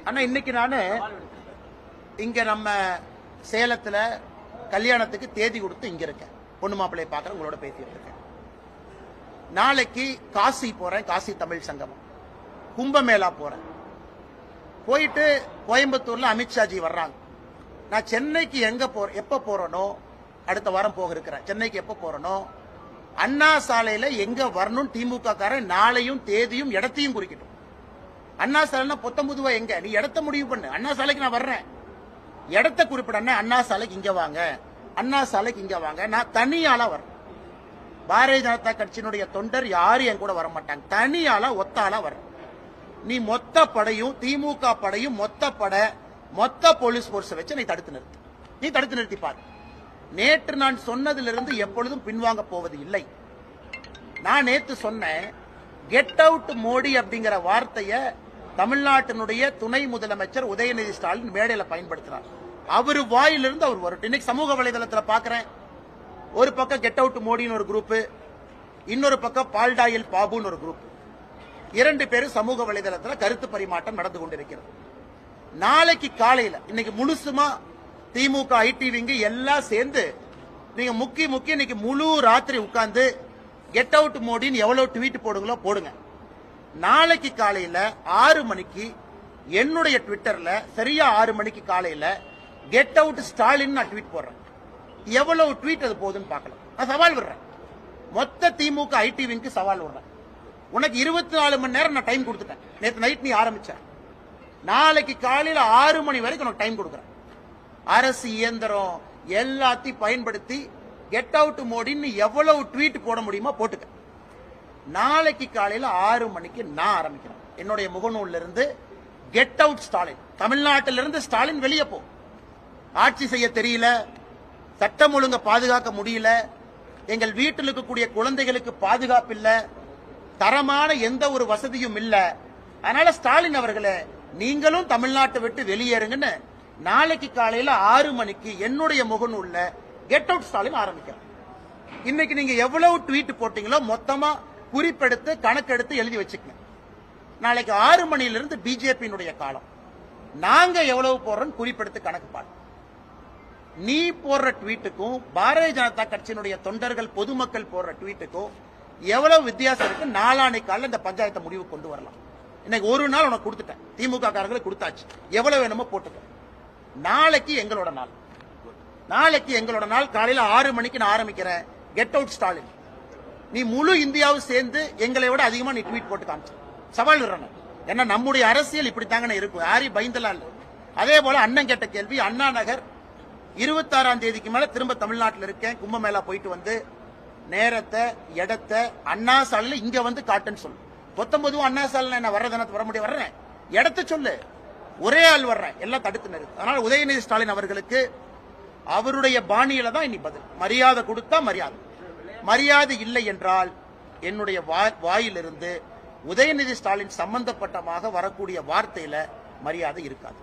ஆனா இன்னைக்கு நானு இங்க நம்ம சேலத்துல கல்யாணத்துக்கு தேதி கொடுத்து இங்க இருக்கேன். பொண்ணு மாப்பிள்ளையை பார்க்கறேன், உங்களோட பேசிட்டு இருக்கேன். நாளைக்கு காசி போறேன், காசி தமிழ் சங்கமம். கும்பமேளா போறேன். போயிட்டு கோயம்புத்தூர்ல அமித்ஷாஜி வர்றாங்க. நான் சென்னைக்கு எப்ப போறனோ, அடுத்த வாரம் போக இருக்கிறேன். சென்னைக்கு எப்ப போறனோ, அண்ணா சாலையில எங்க வரணும் திமுக காரன் நாளையும் தேதியும் இடத்தையும் குறிக்கட்டும். அண்ணா சாலைனா பொத்தம்புதுவா எங்க, நீ இடத்த முடிவு பண்ணு. அண்ணா சாலைக்கு நான் வர்றேன், இடத்த குறிப்பிட. அண்ணா சாலைக்கு இங்க வாங்க, அண்ணா சாலைக்கு இங்க வாங்க. நான் தனியாளா வர்றேன். பாரதிய ஜனதா கட்சியினுடைய தொண்டர் யாரும் என் கூட வர மாட்டாங்க. தனியாளா ஒத்தாளா வர்றேன். நீ மொத்த படையும் திமுக படையும் மொத்த போலீஸ் போர்ஸ் வச்சு நீ தடுத்து நிறுத்தி பாரு. நேற்று நான் சொன்னதிலிருந்து எப்பொழுதும் பின்வாங்க போவது இல்லை. நான் நேற்று சொன்னேன், கெட் அவுட் மோடி அப்படிங்கிற வார்த்தையை தமிழ்நாட்டினுடைய துணை முதலமைச்சர் உதயநிதி ஸ்டாலின் மேடையில் பயன்படுத்தினார். அவர் வாயிலிருந்து அவர் வரட்டும். இன்னைக்கு சமூக வலைதளத்தில் பார்க்கிறேன், ஒரு பக்கம் கெட் அவுட் மோடின்னு ஒரு குரூப், இன்னொரு பக்கம் பால்டாயில் பாபுன்னு ஒரு குரூப். 2 பேரும் சமூக வலைதளத்தில் கருத்து பரிமாற்றம் நடந்து கொண்டிருக்கிறது. நாளைக்கு காலையில் இன்னைக்கு முழுசுமா திமுக ஐடிவிங்க எல்லாம் சேர்ந்து நீங்க முக்கி இன்னைக்கு முழு ராத்திரி உட்கார்ந்து கெட் அவுட் மோடின்னு எவ்வளவு ட்வீட் போடுங்களோ போடுங்க. நாளைக்கு காலையில 6 மணிக்கு என்னுடைய ட்விட்டர்ல சரியா 6 மணிக்கு காலையில கெட் அவுட் ஸ்டாலின் நான் ட்வீட் போடுறேன். எவ்வளவு ட்வீட் அது போகுதுன்னு பார்க்கலாம். நான் சவால் விடுறேன், மொத்த திமுக ஐடிவிங்க்கு சவால் விடுறேன். உனக்கு 24 மணி நேரம் நான் டைம் கொடுத்துட்டேன். நேற்று நைட் நீ ஆரம்பிச்ச, நாளைக்கு காலையில 6 மணி வரைக்கும் உனக்கு டைம் கொடுக்குறேன். அரசு இயந்திரம் எல்லாத்தையும் பயன்படுத்தி கெட் அவுட் மோடின்னு எவ்வளவு ட்வீட் போட முடியுமோ போட்டுக்க. நாளைக்கு காலையில 6 மணிக்கு நான் ஆரம்பிக்கிறேன். என்னுடைய முகநூல்ல இருந்து கெட் அவுட் ஸ்டாலின், தமிழ்நாட்டிலிருந்து ஸ்டாலின் வெளியே போ. ஆட்சி செய்ய தெரியல, சட்டம் ஒழுங்க பாதுகாக்க முடியல, எங்கள் வீட்டில் இருக்கக்கூடிய குழந்தைகளுக்கு பாதுகாப்பு இல்ல, தரமான எந்த ஒரு வசதியும் இல்ல. அதனால ஸ்டாலின் அவர்களே, நீங்களும் தமிழ்நாட்டை விட்டு வெளியேறுங்கன்னு நாளைக்கு காலையில 6 மணிக்கு என்னுடைய முகநூல்ல கெட் அவுட் ஸ்டாலின் ஆரம்பிக்கிறேன். இன்னைக்கு நீங்க எவ்வளவு ட்வீட் போட்டீங்களோ மொத்தமா குறிப்பெடுத்து கணக்கெடுத்து எழுதி வச்சுக்கங்க. நாளைக்கு 6 மணியிலிருந்து பிஜேபியினுடைய காலம். நாங்க எவ்வளவு போடுறோம் குறிப்பெடுத்து கணக்கு பாடு. நீ போடுற ட்வீட்டுக்கும் பாரதிய ஜனதா கட்சியினுடைய தொண்டர்கள் பொதுமக்கள் போடுற ட்வீட்டுக்கும் எவ்வளவு வித்தியாசம் இருக்கு. நாளானைக்கு காலையில் இந்த பஞ்சாயத்தை முடிவு கொண்டு வரலாம். இன்னைக்கு ஒரு நாள் உனக்கு கொடுத்துட்டேன், திமுக காரங்களுக்கு கொடுத்தாச்சு, எவ்வளவு வேணுமோ போட்டுக்க. நாளைக்கு எங்களோட நாள் காலையில 6 மணிக்கு நான் ஆரம்பிக்கிறேன். கெட் அவுட் ஸ்டாலின், நீ முழு இந்தியாவும் சேர்ந்து எங்களை விட அதிகமா நீ ட்வீட் போட்டு காமிச்சு சவால் விடுறேன். ஏன்னா நம்முடைய அரசியல் இப்படித்தாங்க இருக்கும், யாரையும் பயந்தலாம் இல்ல. அதே போல அண்ணன் கேட்ட கேள்வி, அண்ணா நகர் 26ஆம் தேதிக்கு மேல திரும்ப தமிழ்நாட்டில் இருக்கேன். கும்பமேளா போயிட்டு வந்து நேரத்தை இடத்தை அண்ணா சாலையில இங்க வந்து காட்டுன்னு சொல்லு. 19 அண்ணா சாலையில நான் வர முடியும், வர்றேன். இடத்த சொல்லு, ஒரே ஆள் வர்றேன், எல்லாம் தடுத்து நிறுத்து. அதனால உதயநிதி ஸ்டாலின் அவர்களுக்கு அவருடைய பாணியில தான் இனி பதில். மரியாதை கொடுத்தா மரியாதை இல்லை என்றால் என்னுடைய வாயிலிருந்து உதயநிதி ஸ்டாலின் சம்பந்தப்பட்டமாக வரக்கூடிய வார்த்தையில மரியாதை இருக்காது.